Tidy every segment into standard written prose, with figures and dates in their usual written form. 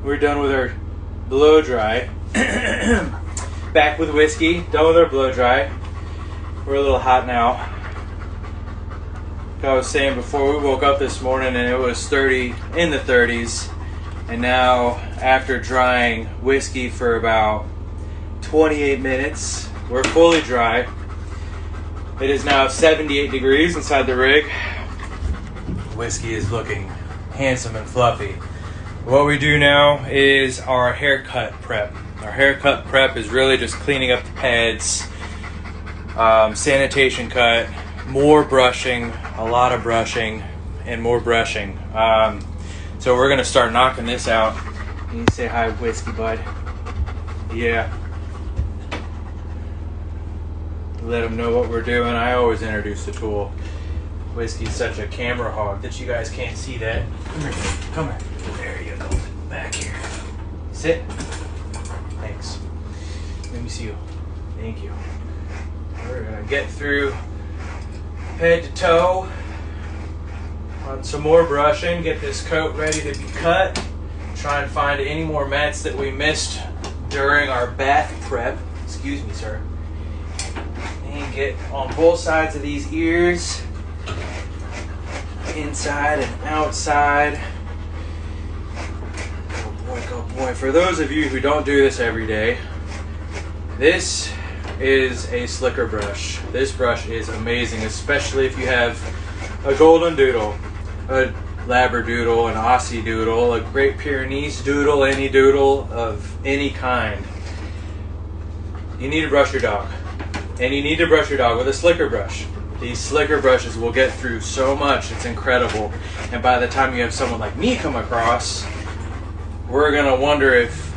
we're done with our blow dry. Back with whiskey, done with our blow dry. We're a little hot now. Like I was saying before, we woke up this morning and it was 30 in the 30s. And now, after drying whiskey for about 28 minutes, we're fully dry. It is now 78 degrees inside the rig. Whiskey is looking handsome and fluffy. What we do now is our haircut prep. Our haircut prep is really just cleaning up the pads, sanitation cut, more brushing, a lot of brushing, and more brushing. So we're gonna start knocking this out. You say hi, Whiskey Bud. Yeah. Let them know what we're doing. I always introduce the tool. Whiskey's such a camera hog that you guys can't see that. Come here, baby. Come here. There you go. Back here. Sit. Thanks. Let me see you. Thank you. We're gonna get through head to toe on some more brushing. Get this coat ready to be cut. Try and find any more mats that we missed during our bath prep. Excuse me, sir. And get on both sides of these ears, inside and outside. Oh boy, oh boy. For those of you who don't do this every day, this is a slicker brush. This brush is amazing, especially if you have a Goldendoodle, a Labradoodle, an Aussie Doodle, a Great Pyrenees Doodle, any doodle of any kind. You need to brush your dog. And you need to brush your dog with a slicker brush. These slicker brushes will get through so much, it's incredible. And by the time you have someone like me come across, we're gonna wonder if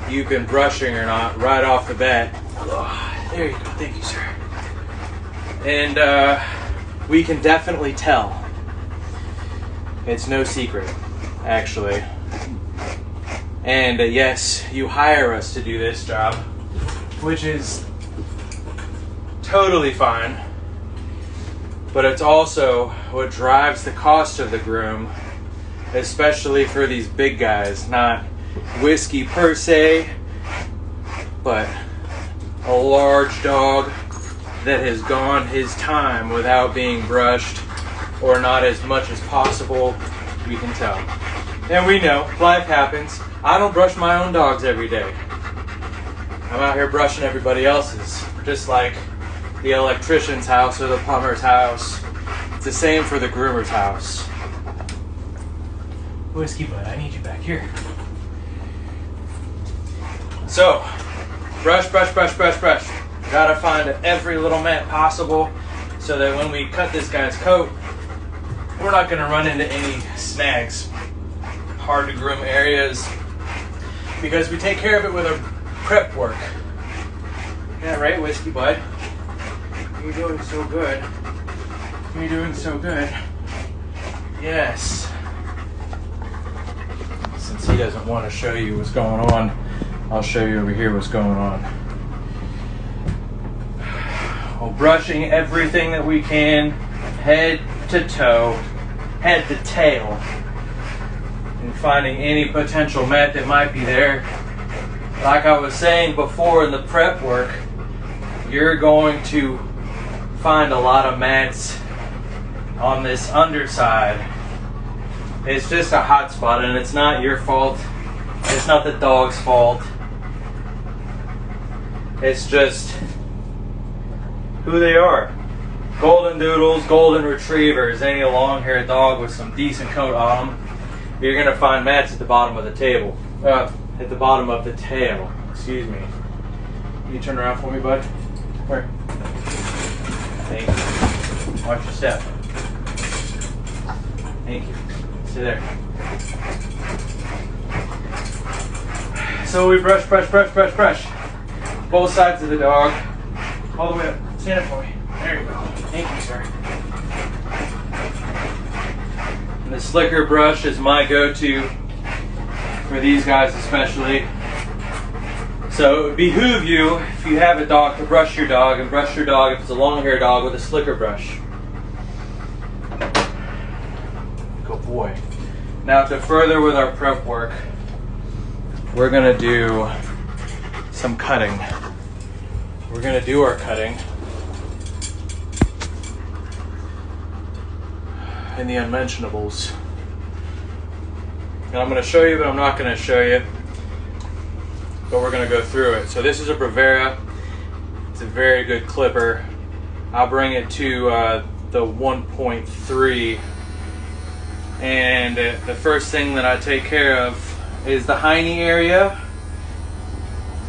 you've been brushing or not right off the bat. Oh, there you go, thank you, sir. And we can definitely tell. It's no secret, actually. And yes, you hire us to do this job, which is totally fine, but it's also what drives the cost of the groom, especially for these big guys. Not whiskey per se, but a large dog that has gone his time without being brushed, or not as much as possible. We can tell. And we know, life happens. I don't brush my own dogs every day. I'm out here brushing everybody else's, just like the electrician's house or the plumber's house. It's the same for the groomer's house. Whiskey Bud, I need you back here. So, brush, brush, brush, brush, brush. Gotta find every little mat possible so that when we cut this guy's coat, we're not gonna run into any snags, hard to groom areas, because we take care of it with our prep work. Yeah, right, Whiskey Bud? You're doing so good. You're doing so good. Yes. Since he doesn't want to show you what's going on, I'll show you over here what's going on. Well, brushing everything that we can, head to toe, head to tail, and finding any potential mat that might be there. Like I was saying before in the prep work, you're going to find a lot of mats on this underside. It's just a hot spot, and it's not your fault. It's not the dog's fault. It's just who they are. Goldendoodles, golden retrievers, any long-haired dog with some decent coat on them, you're gonna find mats at the bottom of the table. At the bottom of the tail. Excuse me. Can you turn around for me, bud? Where? Thank you. Watch your step. Thank you. Stay there. So we brush, brush, brush, brush, brush. Both sides of the dog. All the way up. Stand up for me. There you go. Thank you, sir. And the slicker brush is my go-to for these guys especially. So it would behoove you, if you have a dog, to brush your dog, and brush your dog if it's a long-haired dog with a slicker brush. Good boy. Now to further with our prep work, we're gonna do some cutting. We're gonna do our cutting in the unmentionables. And I'm gonna show you, but I'm not gonna show you. But we're gonna go through it. So this is a Bravera. It's a very good clipper. I'll bring it to the 1.3. And the first thing that I take care of is the hiney area.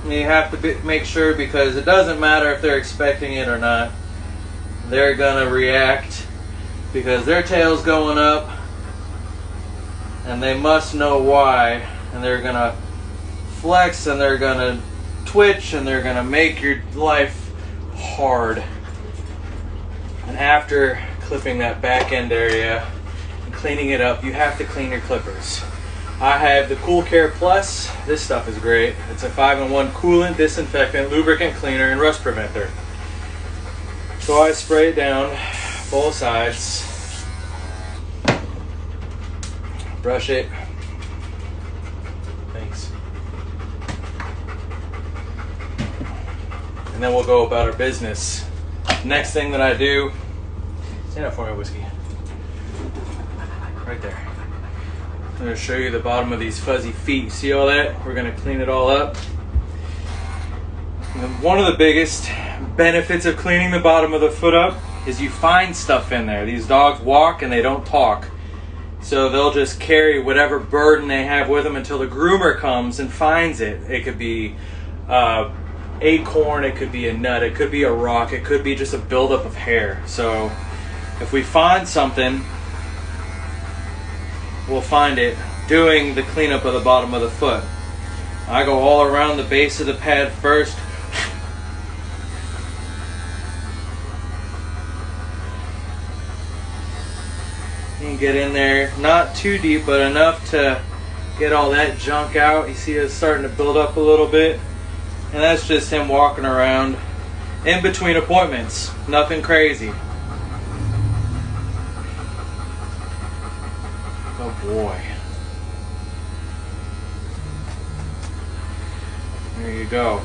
You have to make sure, because it doesn't matter if they're expecting it or not. They're gonna react because their tail's going up and they must know why, and they're gonna flex and they're gonna twitch and they're gonna make your life hard. And after clipping that back end area and cleaning it up, you have to clean your clippers. I have the Cool Care Plus. This stuff is great. It's a 5-in-1 coolant, disinfectant, lubricant cleaner, and rust preventer. So I spray it down both sides, brush it. Thanks. And then we'll go about our business. Next thing that I do, stand up for me, Whiskey. Right there. I'm going to show you the bottom of these fuzzy feet. You see all that? We're going to clean it all up. And one of the biggest benefits of cleaning the bottom of the foot up is you find stuff in there. These dogs walk and they don't talk. So they'll just carry whatever burden they have with them until the groomer comes and finds it. It could be acorn, it could be a nut, it could be a rock, it could be just a buildup of hair. So if we find something, we'll find it doing the cleanup of the bottom of the foot. I go all around the base of the pad first. And get in there, not too deep, but enough to get all that junk out. You see it's starting to build up a little bit. And that's just him walking around in between appointments. Nothing crazy. Oh boy. There you go.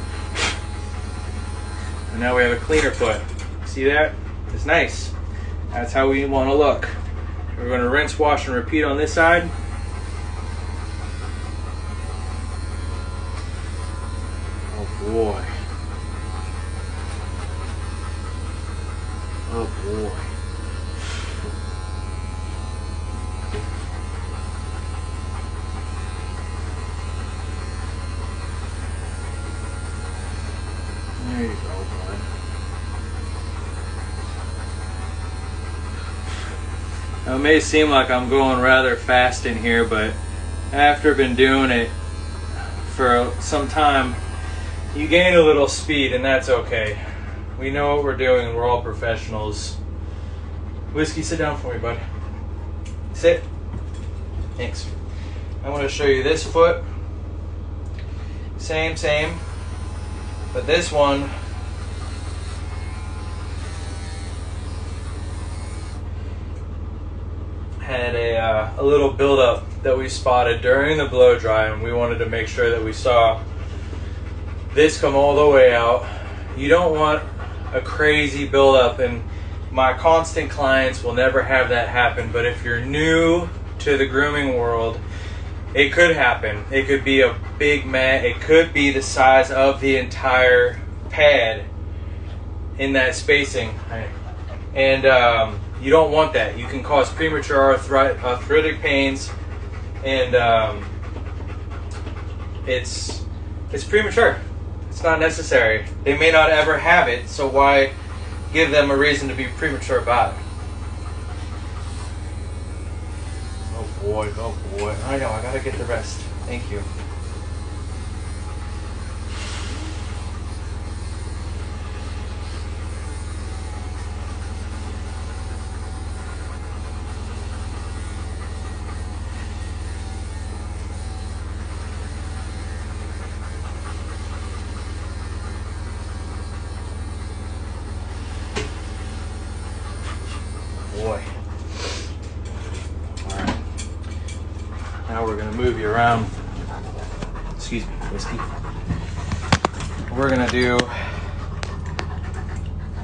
And now we have a cleaner foot. See that? It's nice. That's how we want to look. We're going to rinse, wash, and repeat on this side. Oh boy. Oh boy. There you go, bud. Now, it may seem like I'm going rather fast in here, but after been doing it for some time, you gain a little speed, and that's okay. We know what we're doing, and we're all professionals. Whiskey, sit down for me, bud. Sit. Thanks. I want to show you this foot. Same. But this one had a little buildup that we spotted during the blow dry, and we wanted to make sure that we saw this come all the way out. You don't want a crazy buildup, and my constant clients will never have that happen, but if you're new to the grooming world, it could happen. It could be a big mat. It could be the size of the entire pad in that spacing. And you don't want that. You can cause premature arthritic pains, and it's premature. It's not necessary. They may not ever have it, so why give them a reason to be premature about it? Oh boy. I know, I gotta get the rest. Thank you. Boy. Alright. Now we're going to move you around. excuse me, Whiskey. We're gonna do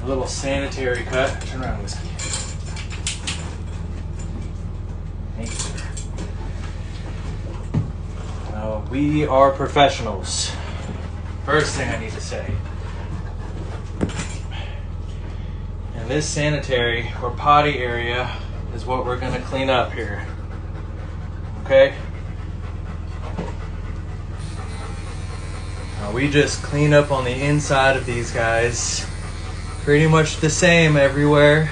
a little sanitary cut. Turn around, Whiskey. Thank you, sir. Now, we are professionals. First thing I need to say. And this sanitary or potty area is what we're gonna clean up here. Okay? Now we just clean up on the inside of these guys. Pretty much the same everywhere.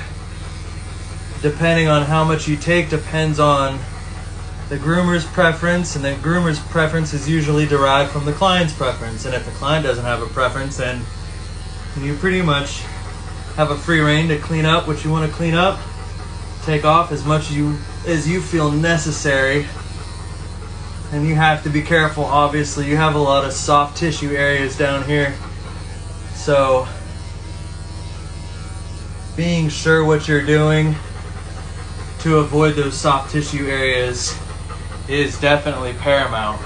Depending on how much you take depends on the groomer's preference, and the groomer's preference is usually derived from the client's preference. And if the client doesn't have a preference, then you pretty much have a free reign to clean up what you want to clean up. Take off as much as you feel necessary. And you have to be careful, obviously. You have a lot of soft tissue areas down here. So, being sure what you're doing to avoid those soft tissue areas is definitely paramount.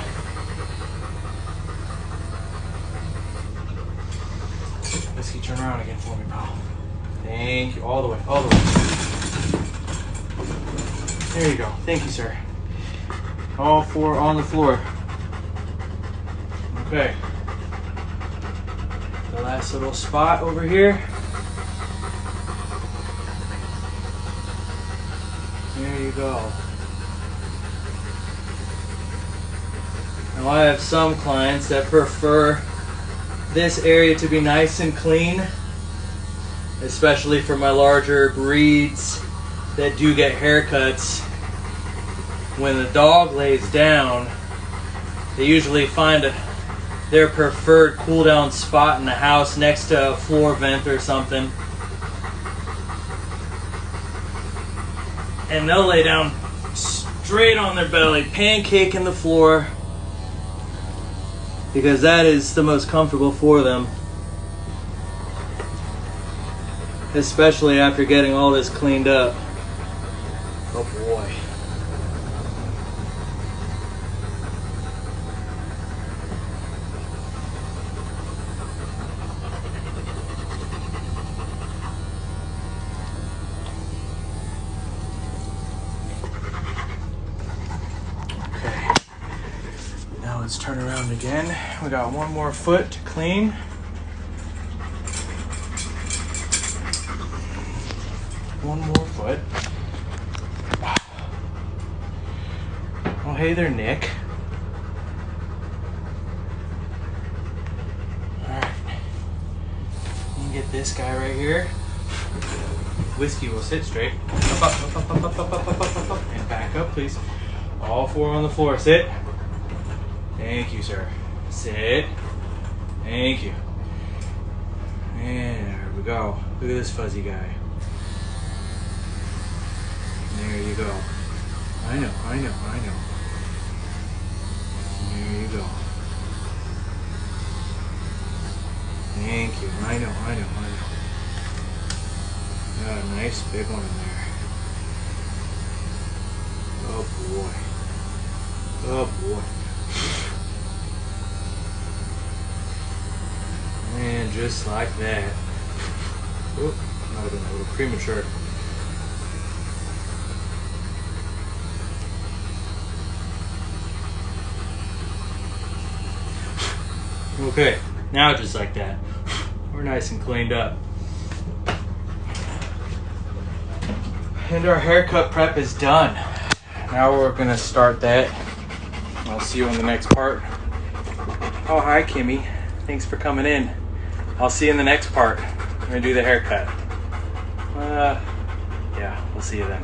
Whiskey, turn around again for me, pal. Thank you. All the way, all the way. There you go. Thank you, sir. All four on the floor. Okay. The last little spot over here. There you go. Now I have some clients that prefer this area to be nice and clean, especially for my larger breeds that do get haircuts. When the dog lays down, they usually find their preferred cool down spot in the house next to a floor vent or something. And they'll lay down straight on their belly, pancaking the floor, because that is the most comfortable for them. Especially after getting all this cleaned up. Oh boy. Let's turn around again. We got one more foot to clean. One more foot. Oh, hey there, Nick. Alright. You can get this guy right here. Whiskey will sit straight. Up, up, up, up, up, up, up, up, up, up. And back up, please. All four on the floor. Sit. Thank you, sir. Sit. Thank you. And there we go. Look at this fuzzy guy. There you go. I know. There you go. Thank you. I know. Got a nice big one in there. Oh boy. Oh boy. And just like that. Oop, might have been a little premature. Okay, now just like that. We're nice and cleaned up. And our haircut prep is done. Now we're gonna start that. I'll see you on the next part. Oh, hi, Kimmy. Thanks for coming in. I'll see you in the next part. We're gonna do the haircut. Yeah, we'll see you then.